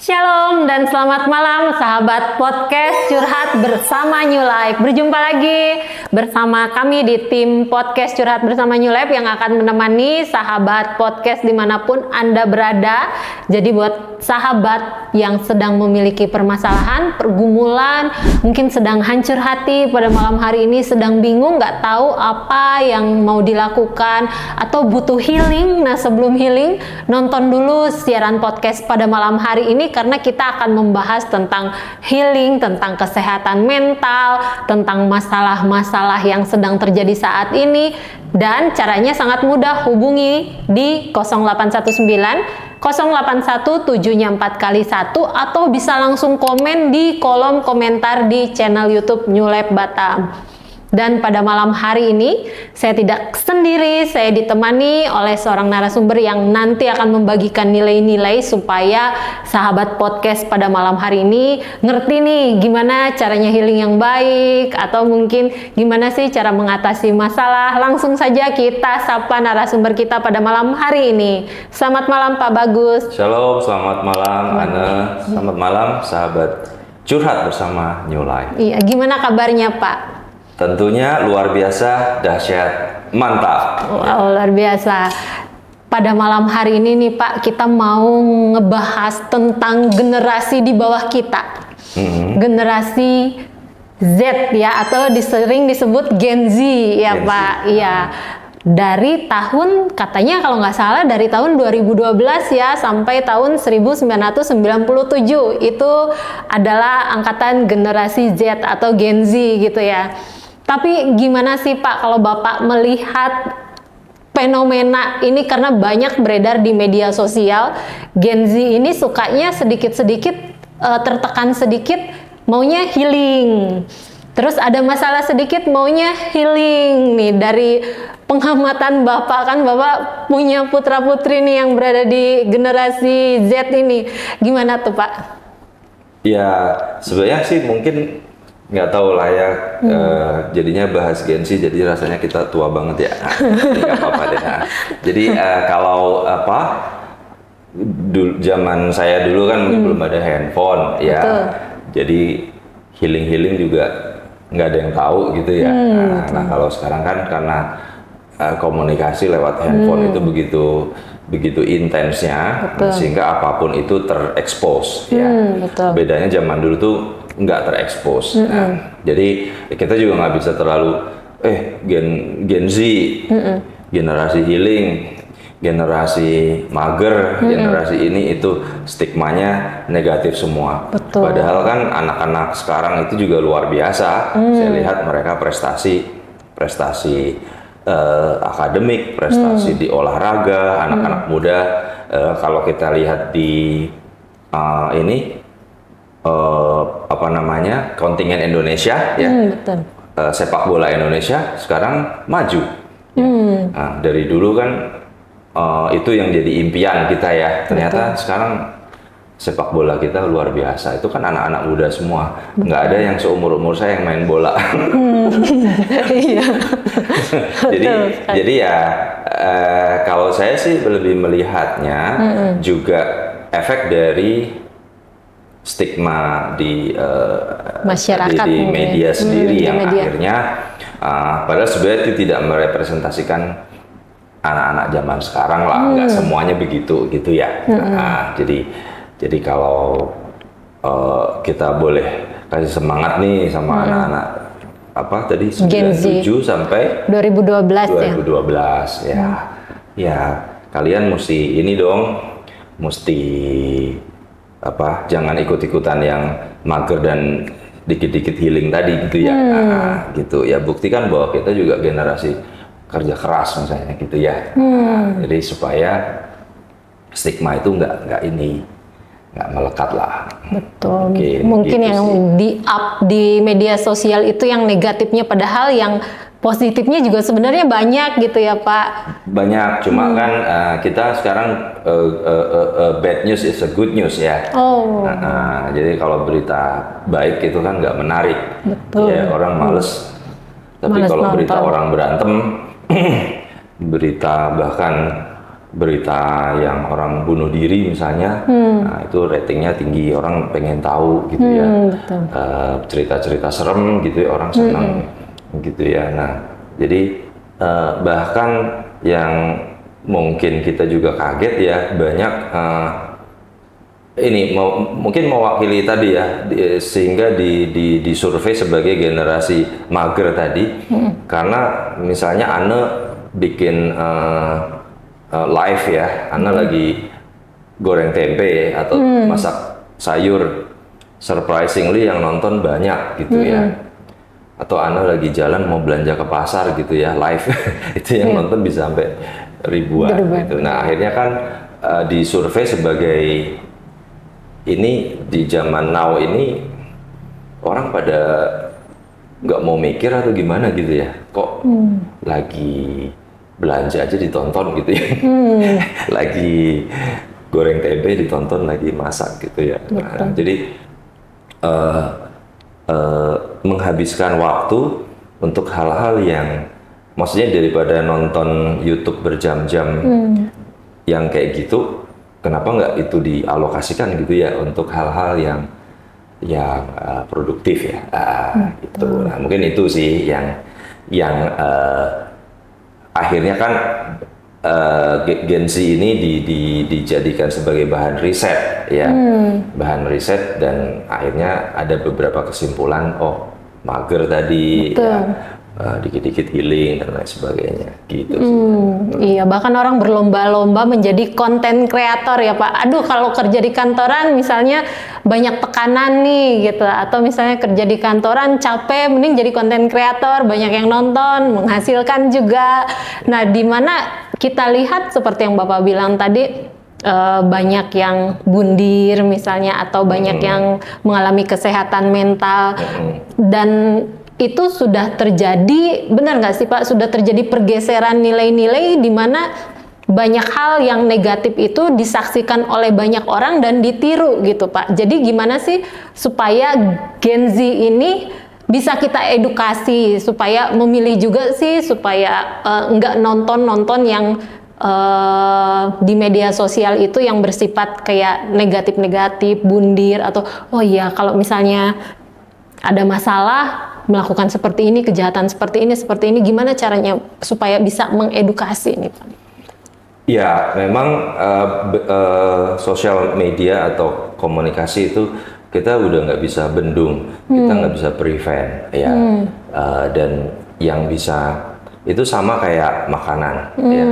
Shalom dan selamat malam sahabat podcast Curhat Bersama New Life. Berjumpa lagi bersama kami di tim podcast Curhat Bersama New Life yang akan menemani sahabat podcast dimanapun Anda berada. Jadi buat sahabat yang sedang memiliki permasalahan, pergumulan, mungkin sedang hancur hati pada malam hari ini, sedang bingung, nggak tahu apa yang mau dilakukan atau butuh healing. Nah, sebelum healing, nonton dulu siaran podcast pada malam hari ini karena kita akan membahas tentang healing, tentang kesehatan mental, tentang masalah-masalah yang sedang terjadi saat ini, dan caranya sangat mudah. Hubungi di 0819 081 7-nya 4x1 atau bisa langsung komen di kolom komentar di channel YouTube New Life Batam. Dan pada malam hari ini saya tidak sendiri, saya ditemani oleh seorang narasumber yang nanti akan membagikan nilai-nilai supaya sahabat podcast pada malam hari ini ngerti nih gimana caranya healing yang baik, atau mungkin gimana sih cara mengatasi masalah. Langsung saja kita sapa narasumber kita pada malam hari ini. Selamat malam Pak Bagus. Shalom, selamat malam Ana. Selamat malam sahabat Curhat Bersama New Life. Iya, gimana kabarnya Pak? Tentunya luar biasa, dahsyat, mantap. Wow, luar biasa. Pada malam hari ini nih Pak, kita mau ngebahas tentang generasi di bawah kita. Generasi Z ya, atau sering disebut Gen Z ya Gen Pak. Iya. Dari tahun, katanya kalau nggak salah dari tahun 2012 ya sampai tahun 1997 itu adalah angkatan generasi Z atau Gen Z gitu ya. Tapi gimana sih Pak kalau Bapak melihat fenomena ini, karena banyak beredar di media sosial, Gen Z ini sukanya sedikit-sedikit tertekan sedikit maunya healing. Terus ada masalah sedikit maunya healing nih. Dari pengamatan Bapak, kan Bapak punya putra-putri nih yang berada di generasi Z ini. Gimana tuh Pak? Ya sebenarnya sih mungkin nggak tahu lah ya, jadinya bahas Gen Z jadi rasanya kita tua banget ya. Nggak apa-apa deh. Jadi kalau zaman saya dulu kan belum ada handphone ya. Betul. Jadi healing juga nggak ada yang tahu gitu ya. Nah kalau sekarang kan karena komunikasi lewat handphone itu begitu intensnya, sehingga apapun itu terekspos ya. Betul. Bedanya zaman dulu tuh nggak terekspos. Nah, jadi kita juga nggak bisa terlalu Gen Z, generasi healing, generasi mager, generasi ini itu stigmanya negatif semua. Betul. Padahal kan anak-anak sekarang itu juga luar biasa. Saya lihat mereka prestasi akademik, prestasi di olahraga, anak-anak muda. Kalau kita lihat di kontingen Indonesia ya, sepak bola Indonesia sekarang maju. Nah, dari dulu kan itu yang jadi impian kita ya, ternyata sekarang sepak bola kita luar biasa. Itu kan anak-anak muda semua, nggak ada yang seumur-umur saya yang main bola. jadi ya kalau saya sih lebih melihatnya juga efek dari stigma di masyarakat, di media sendiri yang akhirnya padahal sebenarnya itu tidak merepresentasikan anak-anak zaman sekarang lah, nggak semuanya begitu gitu ya. Jadi kalau kita boleh kasih semangat nih sama anak-anak tadi 97 sampai 2012 ya kalian mesti ini dong, mesti jangan ikut-ikutan yang mager dan dikit-dikit healing tadi gitu ya. Gitu ya, buktikan bahwa kita juga generasi kerja keras misalnya gitu ya. Jadi supaya stigma itu nggak melekat lah. Betul. Mungkin gitu yang di media sosial itu yang negatifnya, padahal yang positifnya juga sebenarnya banyak gitu ya Pak. Banyak, cuma kan kita sekarang bad news is a good news ya. Jadi kalau berita baik itu kan nggak menarik. Betul. Ya, orang males. Tapi kalau berita orang berantem, berita bahkan berita yang orang bunuh diri misalnya, nah itu ratingnya tinggi, orang pengen tahu gitu ya. Cerita-cerita serem gitu ya, orang senang gitu ya. Nah, jadi bahkan yang mungkin kita juga kaget ya, banyak ini mungkin mewakili tadi ya, sehingga disurvei sebagai generasi mager tadi, karena misalnya Ane bikin live ya, Ane lagi goreng tempe atau masak sayur, surprisingly yang nonton banyak gitu ya. Atau Ane lagi jalan mau belanja ke pasar gitu ya, live itu yang nonton bisa sampai ribuan gitu. Nah akhirnya kan disurvei sebagai ini di zaman now ini orang pada nggak mau mikir atau gimana gitu ya, kok lagi belanja aja ditonton gitu ya, lagi goreng tempe ditonton, lagi masak gitu ya. Nah, jadi menghabiskan waktu untuk hal-hal yang maksudnya daripada nonton YouTube berjam-jam yang kayak gitu, kenapa nggak itu dialokasikan gitu ya untuk hal-hal yang produktif ya, gitu. Nah, mungkin itu sih yang akhirnya kan Gen Z ini dijadikan sebagai bahan riset ya, bahan riset, dan akhirnya ada beberapa kesimpulan, oh mager tadi ya, dikit-dikit healing dan lain sebagainya gitu sih. Iya, bahkan orang berlomba-lomba menjadi konten kreator ya Pak. Aduh, kalau kerja di kantoran misalnya banyak tekanan nih gitu, atau misalnya kerja di kantoran capek, mending jadi konten kreator, banyak yang nonton, menghasilkan juga. Nah, di mana kita lihat seperti yang Bapak bilang tadi, banyak yang bundir misalnya, atau banyak yang mengalami kesehatan mental, dan itu sudah terjadi, benar nggak sih Pak? Sudah terjadi pergeseran nilai-nilai di mana banyak hal yang negatif itu disaksikan oleh banyak orang dan ditiru gitu Pak. Jadi gimana sih supaya Gen Z ini bisa kita edukasi, supaya memilih juga sih, supaya nggak nonton yang di media sosial itu yang bersifat kayak negatif-negatif, bundir, atau oh iya kalau misalnya ada masalah melakukan seperti ini, kejahatan seperti ini, gimana caranya supaya bisa mengedukasi ini Pak? Ya, memang sosial media atau komunikasi itu kita udah nggak bisa bendung, kita nggak bisa prevent ya, dan yang bisa itu sama kayak makanan ya.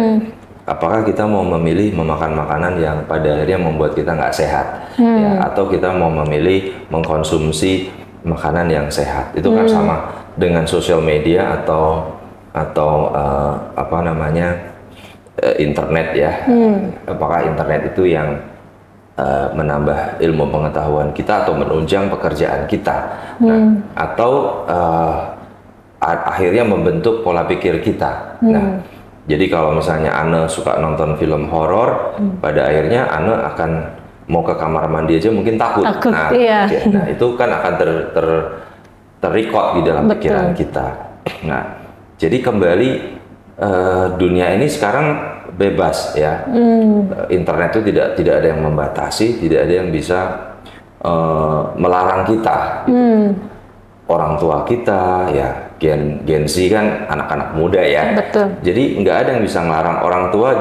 Apakah kita mau memilih memakan makanan yang pada akhirnya membuat kita nggak sehat, ya, atau kita mau memilih mengkonsumsi makanan yang sehat? Itu kan sama dengan sosial media atau apa namanya internet ya. Apakah internet itu yang menambah ilmu pengetahuan kita atau menunjang pekerjaan kita, nah, atau akhirnya membentuk pola pikir kita. Nah, jadi kalau misalnya Ane suka nonton film horor, pada akhirnya Ane akan mau ke kamar mandi aja mungkin takut. Nah, iya. Nah itu kan akan terrecord di dalam pikiran kita. Nah, jadi kembali dunia ini sekarang bebas ya. Internet itu tidak ada yang membatasi, tidak ada yang bisa melarang kita. Gitu. Orang tua kita ya, Gen Z kan anak-anak muda ya. Betul. Jadi nggak ada yang bisa melarang. Orang tua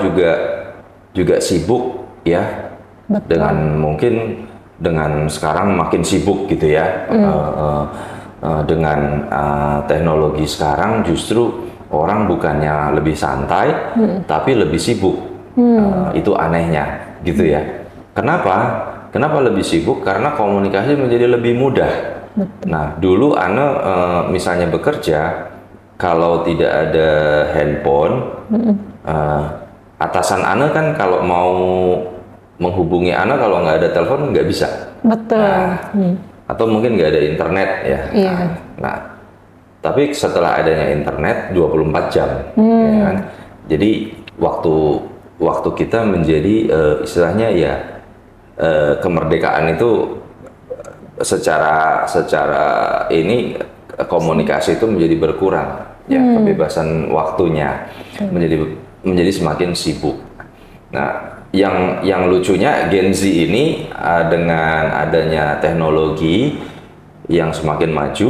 juga sibuk ya. Betul. Dengan mungkin dengan sekarang makin sibuk gitu ya. Dengan teknologi sekarang justru orang bukannya lebih santai, tapi lebih sibuk. Itu anehnya gitu ya. Kenapa lebih sibuk? Karena komunikasi menjadi lebih mudah. Betul. Nah, dulu Ane misalnya bekerja, kalau tidak ada handphone, atasan Ane kan kalau mau menghubungi Ane, kalau nggak ada telepon nggak bisa. Betul. Nah, atau mungkin nggak ada internet ya. Iya. Nah, tapi setelah adanya internet 24 jam, ya kan? Jadi waktu kita menjadi istilahnya ya kemerdekaan itu secara ini komunikasi itu menjadi berkurang ya, kebebasan waktunya menjadi semakin sibuk. Nah, yang lucunya Gen Z ini dengan adanya teknologi yang semakin maju,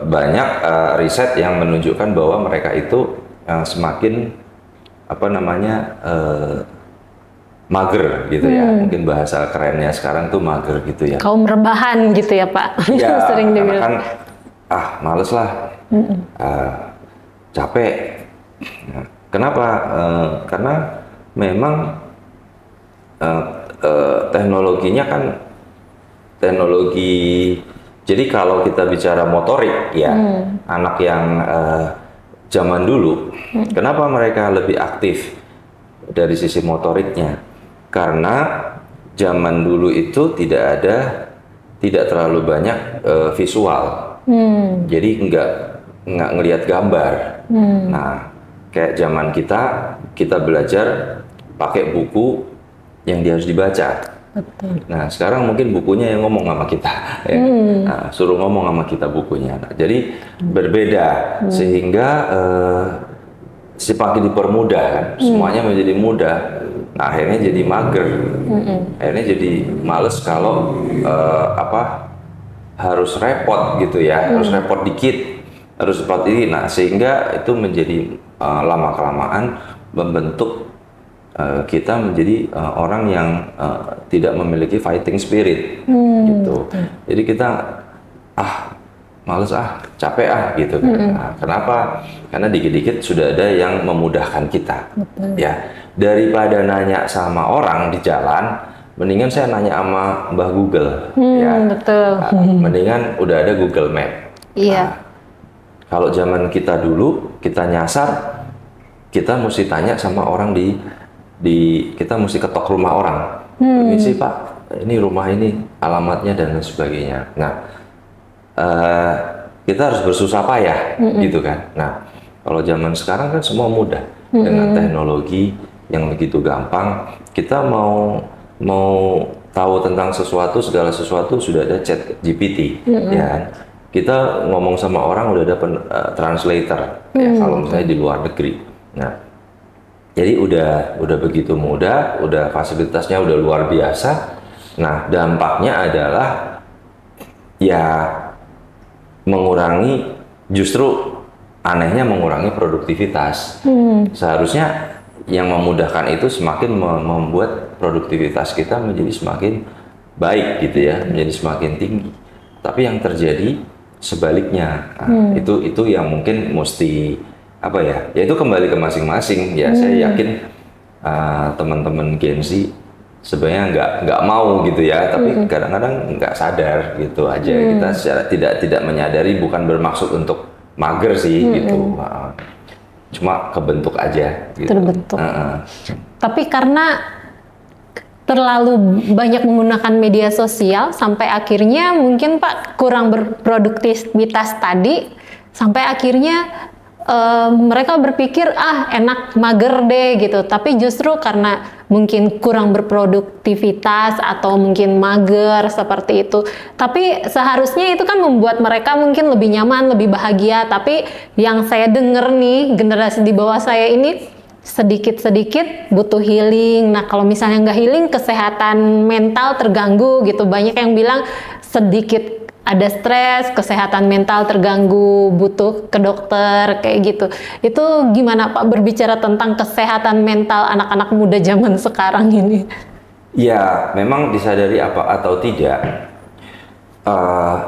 banyak riset yang menunjukkan bahwa mereka itu semakin mager gitu ya. Mungkin bahasa kerennya sekarang tuh mager gitu ya. Kaum rebahan gitu ya Pak. Ya, sering kan dibilang. males lah, capek. Nah, kenapa? Karena memang teknologinya kan teknologi. Jadi kalau kita bicara motorik ya, anak yang zaman dulu, kenapa mereka lebih aktif dari sisi motoriknya? Karena zaman dulu itu tidak terlalu banyak visual, jadi nggak ngelihat gambar. Nah, kayak zaman kita belajar pakai buku yang harus dibaca. Betul. Nah, sekarang mungkin bukunya yang ngomong sama kita, ya. Nah, suruh ngomong sama kita bukunya. Nah, jadi berbeda, sehingga semakin dipermudah kan, semuanya menjadi mudah. Nah, akhirnya jadi mager, akhirnya jadi males kalau harus repot gitu ya, harus repot dikit, harus repot ini. Nah, sehingga itu menjadi lama kelamaan membentuk kita menjadi orang yang tidak memiliki fighting spirit, gitu. Jadi kita males capek gitu kan. Nah, kenapa? Karena dikit-dikit sudah ada yang memudahkan kita. Ya, daripada nanya sama orang di jalan, mendingan saya nanya sama Mbah Google. Ya, betul. Mendingan udah ada Google Map. Iya. Kalau zaman kita dulu, kita nyasar, kita mesti tanya sama orang kita mesti ketok rumah orang. Permisi Pak, ini rumah ini, alamatnya dan lain sebagainya. Nah, kita harus bersusah payah, gitu kan. Nah, kalau zaman sekarang kan semua mudah dengan teknologi yang begitu gampang. Kita mau tahu tentang segala sesuatu sudah ada chat GPT, ya kan. Kita ngomong sama orang udah ada translator, ya, kalau misalnya di luar negeri. Nah, jadi udah begitu mudah, udah fasilitasnya udah luar biasa. Nah, dampaknya adalah ya justru anehnya mengurangi produktivitas. Seharusnya yang memudahkan itu semakin membuat produktivitas kita menjadi semakin baik gitu ya, menjadi semakin tinggi. Tapi yang terjadi sebaliknya. Nah, itu yang mungkin mesti ya itu kembali ke masing-masing ya. Saya yakin teman-teman Gen Z sebenarnya nggak mau gitu ya, tapi kadang-kadang nggak sadar gitu aja. Kita secara tidak menyadari, bukan bermaksud untuk mager sih gitu, cuma kebentuk aja gitu. Terbentuk. Tapi karena terlalu banyak menggunakan media sosial sampai akhirnya mungkin Pak kurang berproduktivitas tadi, sampai akhirnya mereka berpikir enak mager deh gitu. Tapi justru karena mungkin kurang berproduktivitas atau mungkin mager seperti itu. Tapi seharusnya itu kan membuat mereka mungkin lebih nyaman, lebih bahagia. Tapi yang saya dengar nih, generasi di bawah saya ini sedikit-sedikit butuh healing. Nah, kalau misalnya nggak healing, kesehatan mental terganggu gitu. Banyak yang bilang sedikit ada stres, kesehatan mental terganggu, butuh ke dokter, kayak gitu. Itu gimana Pak berbicara tentang kesehatan mental anak-anak muda zaman sekarang ini? Ya, memang disadari apa atau tidak,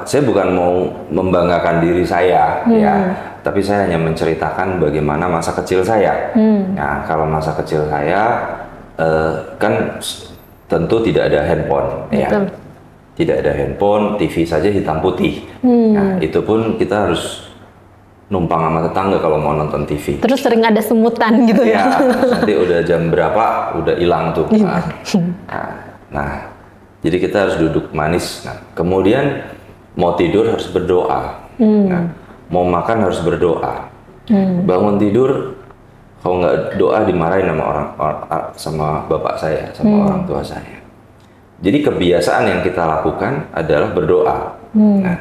saya bukan mau membanggakan diri saya, ya, tapi saya hanya menceritakan bagaimana masa kecil saya. Nah, kalau masa kecil saya, kan tentu tidak ada handphone, ya. Tidak ada handphone, TV saja hitam putih. Nah, itu pun kita harus numpang sama tetangga kalau mau nonton TV. Terus sering ada semutan gitu ya? Nanti udah jam berapa, udah hilang tuh. Nah, jadi kita harus duduk manis. Nah, kemudian mau tidur harus berdoa. Nah, mau makan harus berdoa. Bangun tidur, kalau nggak doa dimarahin sama bapak saya, sama orang tua saya. Jadi kebiasaan yang kita lakukan adalah berdoa. Nah,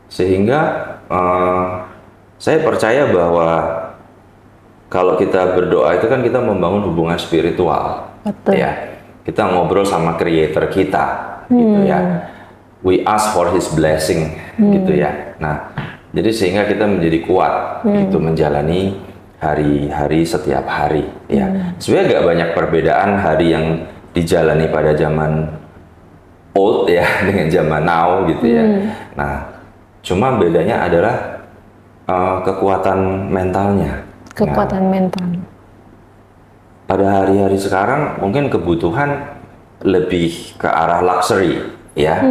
sehingga saya percaya bahwa kalau kita berdoa itu kan kita membangun hubungan spiritual. Betul. Ya. Kita ngobrol sama creator kita gitu ya. We ask for his blessing gitu ya. Nah, jadi sehingga kita menjadi kuat gitu menjalani hari-hari setiap hari ya. Sebenarnya gak banyak perbedaan hari yang dijalani pada zaman old ya dengan zaman now gitu ya. Nah, cuma bedanya adalah kekuatan mentalnya. Kekuatan mental. Pada hari-hari sekarang mungkin kebutuhan lebih ke arah luxury ya.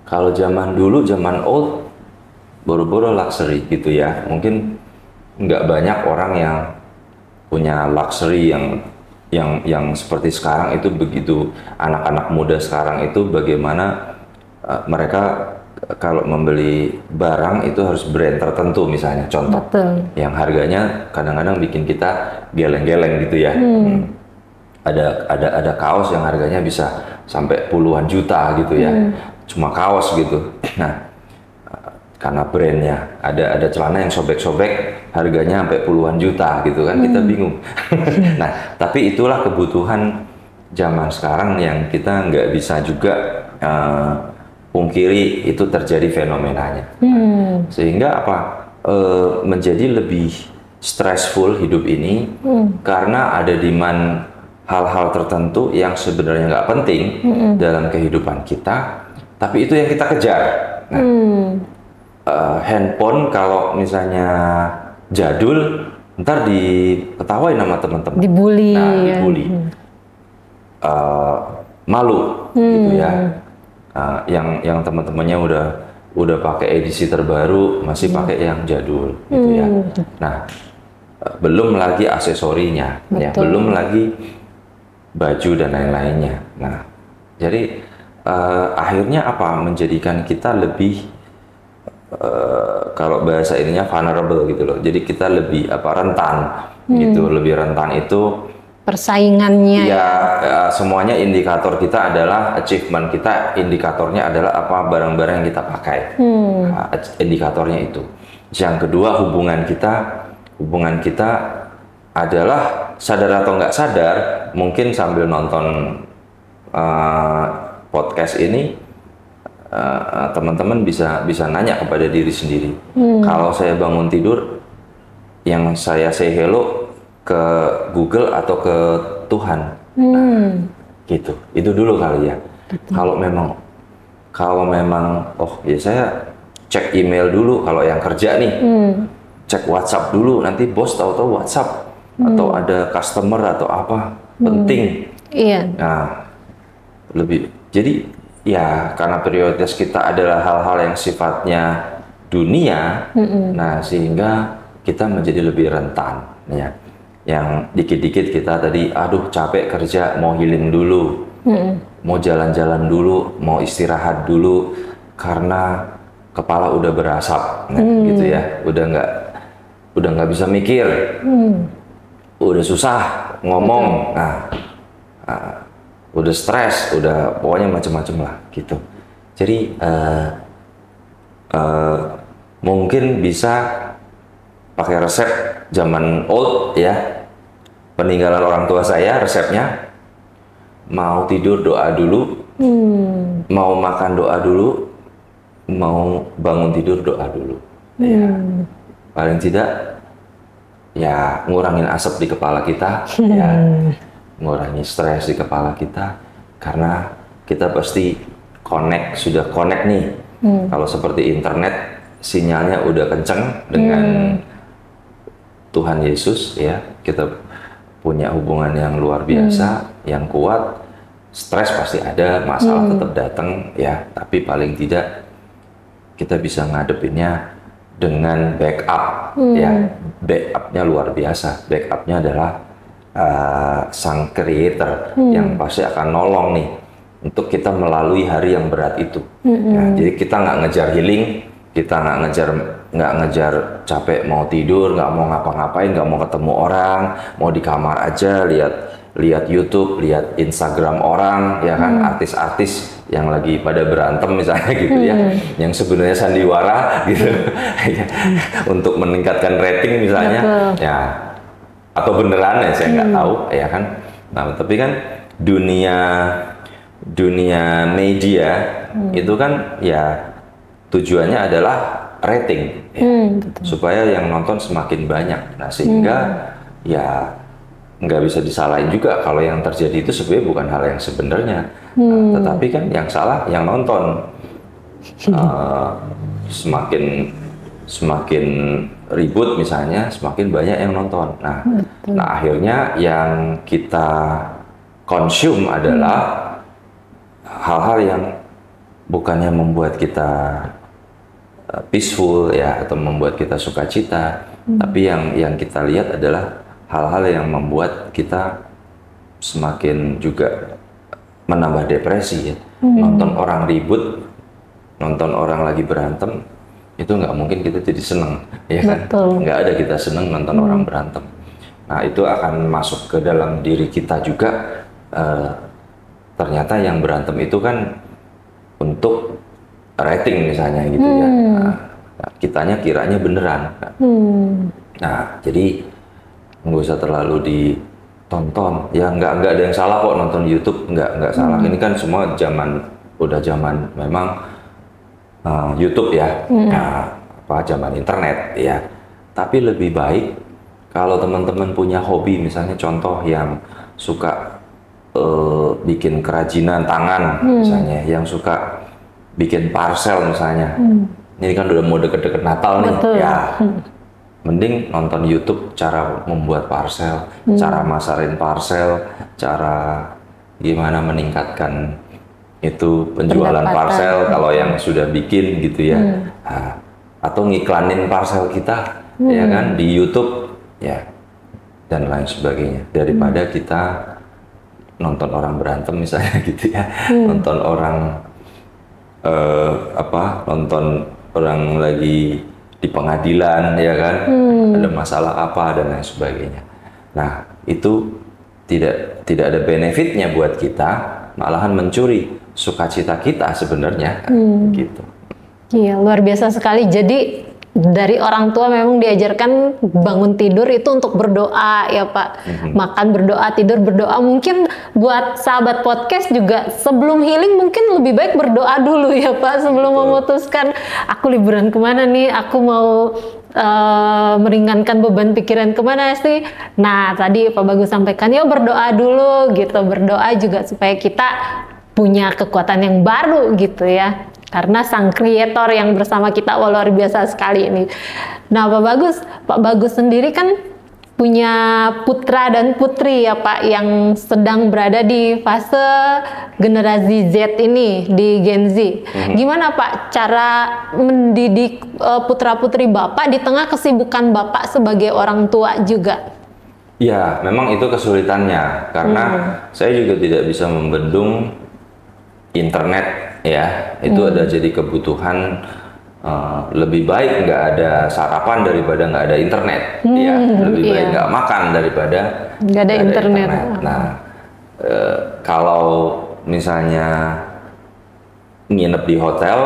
Kalau zaman dulu, zaman old, boro-boro luxury gitu ya. Mungkin nggak banyak orang yang punya luxury yang seperti sekarang itu begitu. Anak-anak muda sekarang itu bagaimana mereka kalau membeli barang itu harus brand tertentu misalnya, contoh. Betul. Yang harganya kadang-kadang bikin kita geleng-geleng gitu ya. Ada kaos yang harganya bisa sampai puluhan juta gitu ya. Cuma kaos gitu. Nah, karena brandnya, ada celana yang sobek-sobek harganya sampai puluhan juta gitu kan, kita bingung. Nah, tapi itulah kebutuhan zaman sekarang yang kita nggak bisa juga pungkiri itu terjadi fenomenanya. Sehingga apa? Menjadi lebih stressful hidup ini karena ada demand hal-hal tertentu yang sebenarnya nggak penting dalam kehidupan kita, tapi itu yang kita kejar. Nah, handphone kalau misalnya jadul, ntar diketawain sama teman-teman. Dibully. Nah, dibully. Malu gitu ya. Yang teman-temannya udah pakai edisi terbaru, masih pakai yang jadul gitu ya. Nah, belum lagi aksesorinya, ya, belum lagi baju dan lain-lainnya. Nah, jadi akhirnya apa? Menjadikan kita lebih kalau bahasa ininya vulnerable gitu loh. Jadi kita lebih rentan gitu, lebih rentan itu persaingannya. Ya, semuanya indikator kita adalah achievement kita, indikatornya adalah apa barang-barang yang kita pakai. Indikatornya itu. Yang kedua hubungan kita adalah sadar atau nggak sadar, mungkin sambil nonton podcast ini teman-teman bisa nanya kepada diri sendiri. Kalau saya bangun tidur, yang saya say hello ke Google atau ke Tuhan, gitu. Itu dulu kali ya. Kalau memang, oh ya saya cek email dulu kalau yang kerja nih, cek WhatsApp dulu. Nanti bos tahu-tahu WhatsApp atau ada customer atau apa penting. Iya. Nah, lebih. Jadi ya karena prioritas kita adalah hal-hal yang sifatnya dunia, nah sehingga kita menjadi lebih rentan, ya. Yang dikit-dikit kita tadi, aduh capek kerja, mau healing dulu, mau jalan-jalan dulu, mau istirahat dulu, karena kepala udah berasap, nah, gitu ya, udah nggak bisa mikir, udah susah ngomong, udah stres, udah pokoknya macam-macam lah, gitu. Jadi mungkin bisa pakai resep zaman old ya, peninggalan orang tua saya, resepnya mau tidur doa dulu, mau makan doa dulu, mau bangun tidur doa dulu. Ya, paling tidak ya ngurangin asap di kepala kita, ya ngurangi stres di kepala kita, karena kita pasti sudah connect nih. Kalau seperti internet, sinyalnya udah kenceng dengan Tuhan Yesus, ya, kita punya hubungan yang luar biasa, yang kuat. Stres pasti ada, masalah tetap datang, ya, tapi paling tidak kita bisa ngadepinnya dengan backup, ya, backupnya luar biasa. Backupnya adalah sang creator yang pasti akan nolong nih untuk kita melalui hari yang berat itu. Ya, jadi kita nggak ngejar healing, kita nggak ngejar capek mau tidur, nggak mau ngapa-ngapain, nggak mau ketemu orang, mau di kamar aja lihat YouTube, lihat Instagram orang, ya kan, artis-artis yang lagi pada berantem misalnya gitu ya, yang sebenarnya sandiwara gitu, untuk meningkatkan rating misalnya, ya atau beneran ya saya nggak tahu ya kan. Nah tapi kan dunia media itu kan ya tujuannya adalah rating ya, supaya yang nonton semakin banyak. Nah sehingga ya nggak bisa disalahin juga kalau yang terjadi itu sebenarnya bukan hal yang sebenarnya. Nah, tetapi kan yang salah yang nonton. Semakin ribut misalnya, semakin banyak yang nonton. Nah akhirnya yang kita konsum adalah hal-hal yang bukannya membuat kita peaceful ya atau membuat kita sukacita, tapi yang kita lihat adalah hal-hal yang membuat kita semakin juga menambah depresi ya. Nonton orang ribut, nonton orang lagi berantem, itu nggak mungkin kita jadi seneng, ya kan? Nggak ada kita seneng nonton orang berantem. Nah itu akan masuk ke dalam diri kita juga. Ternyata yang berantem itu kan untuk rating misalnya gitu ya. Nah, kitanya kiranya beneran. Nah jadi nggak usah terlalu ditonton. Ya nggak ada yang salah kok nonton YouTube, nggak salah. Ini kan semua udah zaman memang YouTube ya, zaman internet ya. Tapi lebih baik kalau teman-teman punya hobi, misalnya contoh yang suka bikin kerajinan tangan, misalnya, yang suka bikin parcel misalnya. Ini kan udah mau deket-deket Natal nih, ya. Mending nonton YouTube cara membuat parcel, cara masarin parcel, cara gimana meningkatkan itu penjualan parcel kalau yang sudah bikin gitu ya. Nah, atau ngiklanin parcel kita ya kan di YouTube ya dan lain sebagainya, daripada kita nonton orang berantem misalnya gitu ya. Nonton orang nonton orang lagi di pengadilan ya kan, ada masalah apa dan lain sebagainya. Nah itu tidak ada benefitnya buat kita, malahan mencuri sukacita kita sebenarnya gitu. Iya, luar biasa sekali. Jadi dari orang tua memang diajarkan bangun tidur itu untuk berdoa ya Pak. Makan berdoa, tidur berdoa. Mungkin buat sahabat podcast juga sebelum healing mungkin lebih baik berdoa dulu ya Pak, sebelum memutuskan aku liburan kemana nih, aku mau meringankan beban pikiran kemana sih. Nah tadi Pak Bagus sampaikan ya berdoa dulu gitu. Berdoa juga supaya kita punya kekuatan yang baru gitu ya. Karena sang kreator yang bersama kita luar biasa sekali ini. Nah Pak Bagus sendiri kan punya putra dan putri ya Pak, yang sedang berada di fase generasi Z ini, di Gen Z. Gimana Pak cara mendidik putra putri Bapak di tengah kesibukan Bapak sebagai orang tua juga? Ya memang itu kesulitannya, karena saya juga tidak bisa membendung internet ya, itu ada jadi kebutuhan. Lebih baik nggak ada sarapan daripada nggak ada internet ya, lebih baik nggak makan daripada nggak ada internet. Nah kalau misalnya nginep di hotel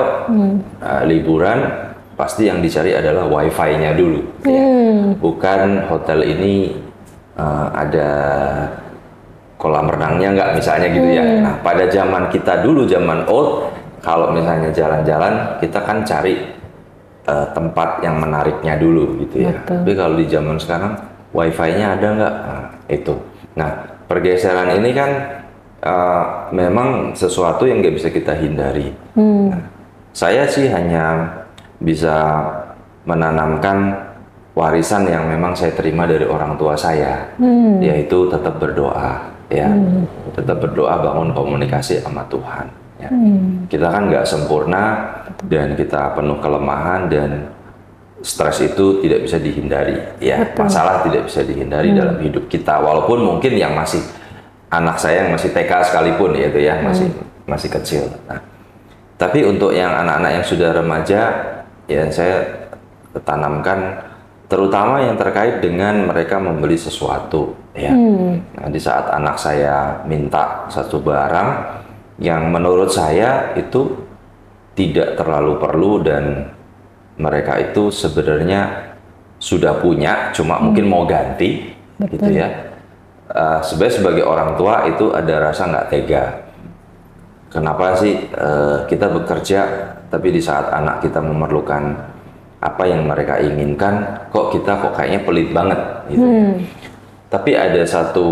liburan, pasti yang dicari adalah wifi-nya dulu ya. Bukan hotel ini ada kolam renangnya nggak misalnya gitu ya. Nah pada zaman kita dulu, zaman old, kalau misalnya jalan-jalan kita kan cari tempat yang menariknya dulu gitu ya. Tapi kalau di zaman sekarang wifi-nya ada nggak? Nah, itu. Nah pergeseran ini kan memang sesuatu yang nggak bisa kita hindari. Nah, saya sih hanya bisa menanamkan warisan yang memang saya terima dari orang tua saya, yaitu tetap berdoa. Ya, tetap berdoa, bangun komunikasi sama Tuhan. Ya. Kita kan nggak sempurna dan kita penuh kelemahan, dan stres itu tidak bisa dihindari. Ya, masalah tidak bisa dihindari dalam hidup kita. Walaupun mungkin yang masih anak saya yang masih TK sekalipun, yaitu ya masih kecil. Nah, tapi untuk yang anak-anak yang sudah remaja, ya saya tanamkan terutama yang terkait dengan mereka membeli sesuatu ya. Nah, di saat anak saya minta satu barang yang menurut saya itu tidak terlalu perlu dan mereka itu sebenarnya sudah punya, cuma mungkin mau ganti Betul. gitu ya. Sebenarnya sebagai orang tua itu ada rasa nggak tega. Kenapa sih kita bekerja, tapi di saat anak kita memerlukan apa yang mereka inginkan, kok kayaknya pelit banget gitu. Tapi ada satu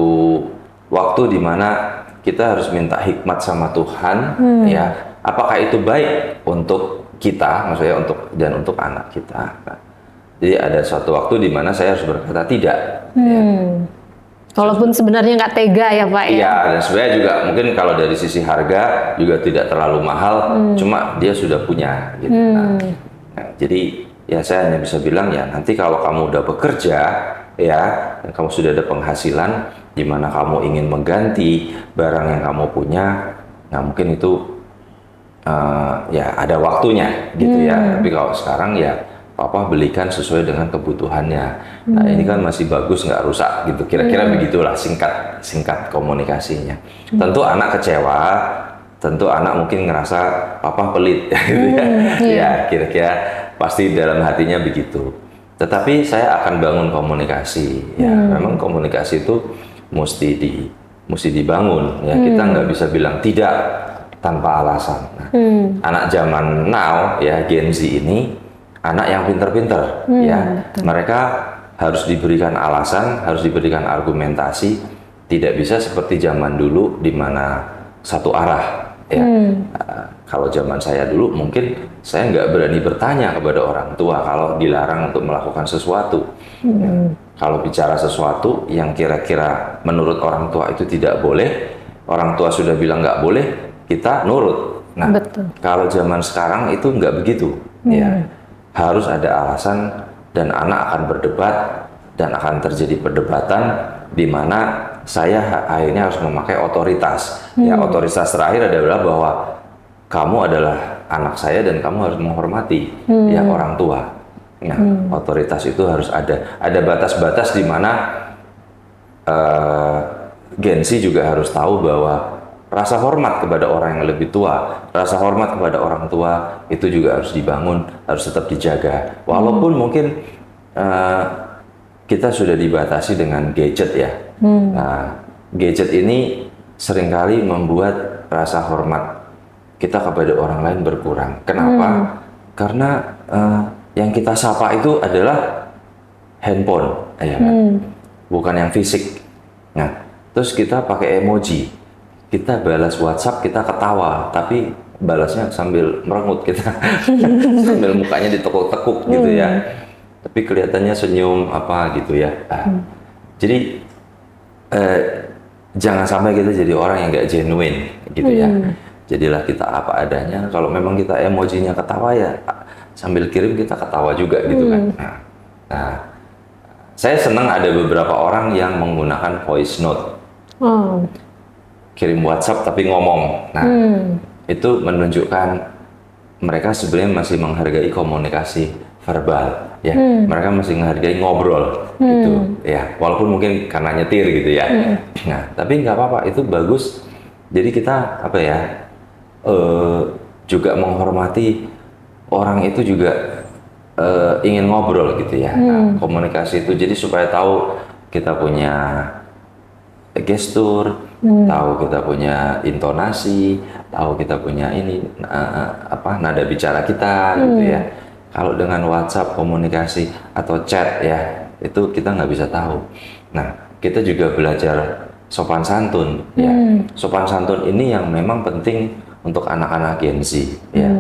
waktu di mana kita harus minta hikmat sama Tuhan, ya. Apakah itu baik untuk kita, maksudnya untuk anak kita. Nah, jadi ada suatu waktu di mana saya harus berkata tidak. Ya. Walaupun sebenarnya nggak tega ya Pak ya. Iya, dan sebenarnya juga mungkin kalau dari sisi harga juga tidak terlalu mahal, cuma dia sudah punya. Gitu. Nah, jadi ya saya hanya bisa bilang ya nanti kalau kamu udah bekerja ya, dan kamu sudah ada penghasilan, di mana kamu ingin mengganti barang yang kamu punya, nah mungkin itu ya ada waktunya gitu ya. Tapi kalau sekarang ya Papa belikan sesuai dengan kebutuhannya. Nah ini kan masih bagus, nggak rusak gitu. Kira-kira begitulah singkat komunikasinya. Tentu anak kecewa, tentu anak mungkin ngerasa Papa pelit gitu ya. Ya kira-kira pasti dalam hatinya begitu. Tetapi saya akan bangun komunikasi. Ya memang komunikasi itu mesti dibangun. Ya kita nggak bisa bilang tidak tanpa alasan. Nah, anak zaman now ya Gen Z ini anak yang pinter-pinter ya. Mereka harus diberikan alasan, harus diberikan argumentasi. Tidak bisa seperti zaman dulu di mana satu arah ya. Kalau zaman saya dulu mungkin saya nggak berani bertanya kepada orang tua kalau dilarang untuk melakukan sesuatu. Ya. Kalau bicara sesuatu yang kira-kira menurut orang tua itu tidak boleh, orang tua sudah bilang nggak boleh, kita nurut. Nah, kalau zaman sekarang itu nggak begitu, ya harus ada alasan dan anak akan berdebat dan akan terjadi perdebatan di mana saya akhirnya harus memakai otoritas. Ya otoritas terakhir adalah bahwa kamu adalah anak saya dan kamu harus menghormati ya orang tua. Nah otoritas itu harus ada batas-batas di mana Gen Z juga harus tahu bahwa rasa hormat kepada orang yang lebih tua, rasa hormat kepada orang tua itu juga harus dibangun, harus tetap dijaga. Walaupun mungkin kita sudah dibatasi dengan gadget ya. Nah, gadget ini seringkali membuat rasa hormat kita kepada orang lain berkurang. Kenapa? Karena yang kita sapa itu adalah handphone, ya kan? Bukan yang fisik. Nah, terus kita pakai emoji. Kita balas WhatsApp, kita ketawa, tapi balasnya sambil merengut kita, sambil mukanya ditekuk-tekuk gitu ya. Tapi kelihatannya senyum apa gitu ya. Jadi jangan sampai kita jadi orang yang nggak genuine gitu ya. Jadilah kita apa adanya. Kalau memang kita emojinya ketawa ya sambil kirim kita ketawa juga gitu kan. Nah, saya senang ada beberapa orang yang menggunakan voice note. Kirim WhatsApp tapi ngomong. Nah, itu menunjukkan mereka sebenarnya masih menghargai komunikasi verbal, ya. Mereka masih menghargai ngobrol, gitu, ya. Walaupun mungkin karena nyetir gitu ya. Nah, tapi nggak apa-apa, itu bagus. Jadi kita apa ya, juga menghormati orang itu juga ingin ngobrol gitu ya. Nah, komunikasi itu jadi supaya tahu kita punya gestur, tahu kita punya intonasi, tahu kita punya ini nada bicara kita gitu ya. Kalau dengan WhatsApp komunikasi atau chat ya itu kita nggak bisa tahu. Nah kita juga belajar sopan santun ya. Sopan santun ini yang memang penting untuk anak-anak Gen Z ya.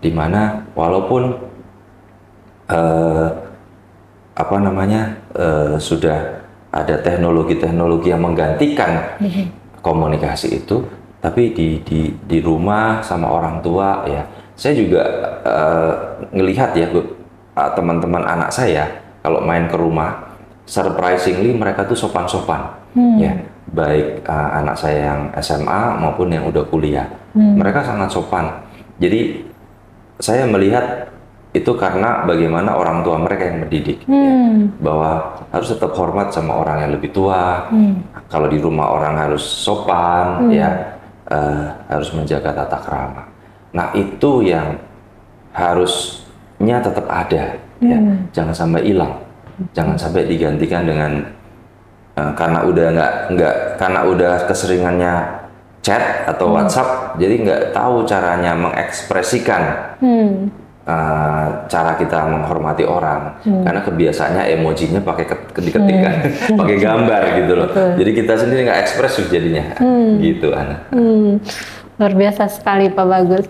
Dimana walaupun sudah ada teknologi-teknologi yang menggantikan komunikasi itu, tapi di rumah sama orang tua ya, saya juga ngelihat ya teman-teman anak saya kalau main ke rumah, surprisingly mereka tuh sopan-sopan ya, baik anak saya yang SMA maupun yang udah kuliah, mereka sangat sopan. Jadi saya melihat itu karena bagaimana orang tua mereka yang mendidik ya, bahwa harus tetap hormat sama orang yang lebih tua. Kalau di rumah orang harus sopan ya, harus menjaga tata krama. Nah itu yang harusnya tetap ada ya, jangan sampai hilang, jangan sampai digantikan dengan karena udah keseringannya chat atau WhatsApp, jadi nggak tahu caranya mengekspresikan cara kita menghormati orang, karena kebiasaannya emojinya pakai diketikkan, pakai gambar gitu loh. Jadi kita sendiri nggak ekspresif jadinya, gitu Ana. Luar biasa sekali Pak Bagus.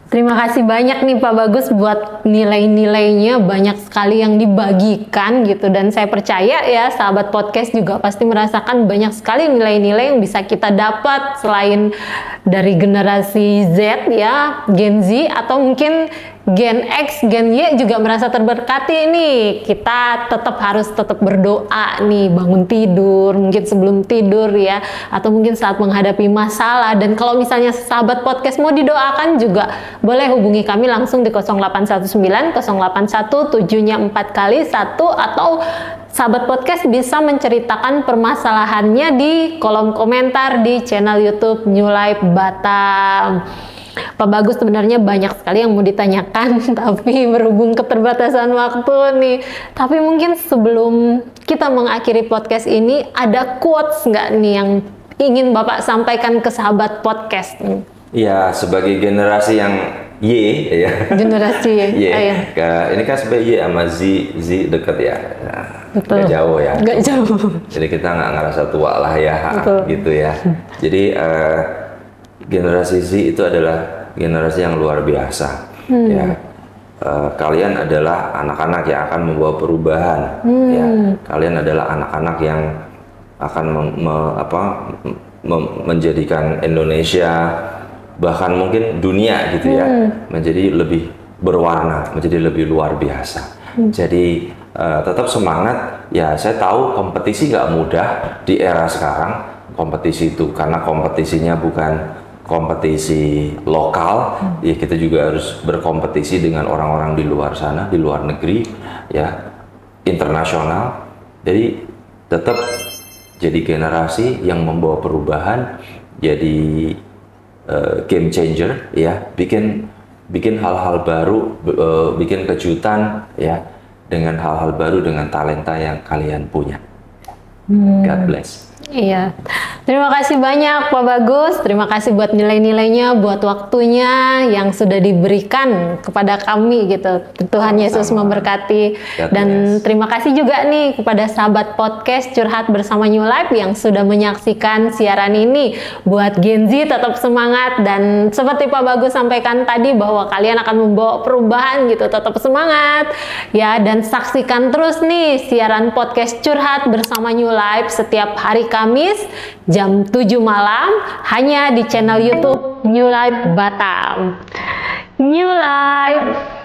Terima kasih banyak nih Pak Bagus buat nilai-nilainya, banyak sekali yang dibagikan gitu, dan saya percaya ya sahabat podcast juga pasti merasakan banyak sekali nilai-nilai yang bisa kita dapat selain dari generasi Z ya, Gen Z atau mungkin Gen X, Gen Y juga merasa terberkati nih. Kita harus tetap berdoa nih, bangun tidur, mungkin sebelum tidur ya, atau mungkin saat menghadapi masalah. Dan kalau misalnya sahabat podcast mau didoakan juga boleh hubungi kami langsung di 0819 081 7-nya 4 kali 1, atau sahabat podcast bisa menceritakan permasalahannya di kolom komentar di channel YouTube New Life Batam. Pak Bagus sebenarnya banyak sekali yang mau ditanyakan, tapi berhubung keterbatasan waktu nih. Tapi mungkin sebelum kita mengakhiri podcast ini, ada quotes nggak nih yang ingin Bapak sampaikan ke sahabat podcast? Iya, sebagai generasi yang Y ya. Generasi Y. Ini kan sebenarnya Y sama Z deket ya. Nah, betul. Gak jauh ya. Gak jauh. Jadi kita nggak ngerasa tua lah ya, gitu ya. Jadi generasi Z itu adalah generasi yang luar biasa. Ya, kalian adalah anak-anak yang akan membawa perubahan. Ya, kalian adalah anak-anak yang akan menjadikan Indonesia, bahkan mungkin dunia gitu ya, menjadi lebih berwarna, menjadi lebih luar biasa. Jadi tetap semangat. Ya, saya tahu kompetisi nggak mudah di era sekarang. Kompetisi itu karena kompetisinya bukan kompetisi lokal, ya kita juga harus berkompetisi dengan orang-orang di luar sana, di luar negeri, ya, internasional. Jadi tetap jadi generasi yang membawa perubahan, jadi game changer, ya, bikin hal-hal baru, bikin kejutan, ya, dengan hal-hal baru dengan talenta yang kalian punya. God bless. Iya, terima kasih banyak Pak Bagus, terima kasih buat nilai-nilainya, buat waktunya yang sudah diberikan kepada kami gitu. Tuhan Yesus memberkati. Dan terima kasih juga nih kepada sahabat podcast Curhat Bersama New Life yang sudah menyaksikan siaran ini. Buat Gen Z tetap semangat, dan seperti Pak Bagus sampaikan tadi bahwa kalian akan membawa perubahan gitu, tetap semangat ya, dan saksikan terus nih siaran podcast Curhat Bersama New Life setiap hari Kamis jam 7 malam hanya di channel YouTube New Life Batam. New Life.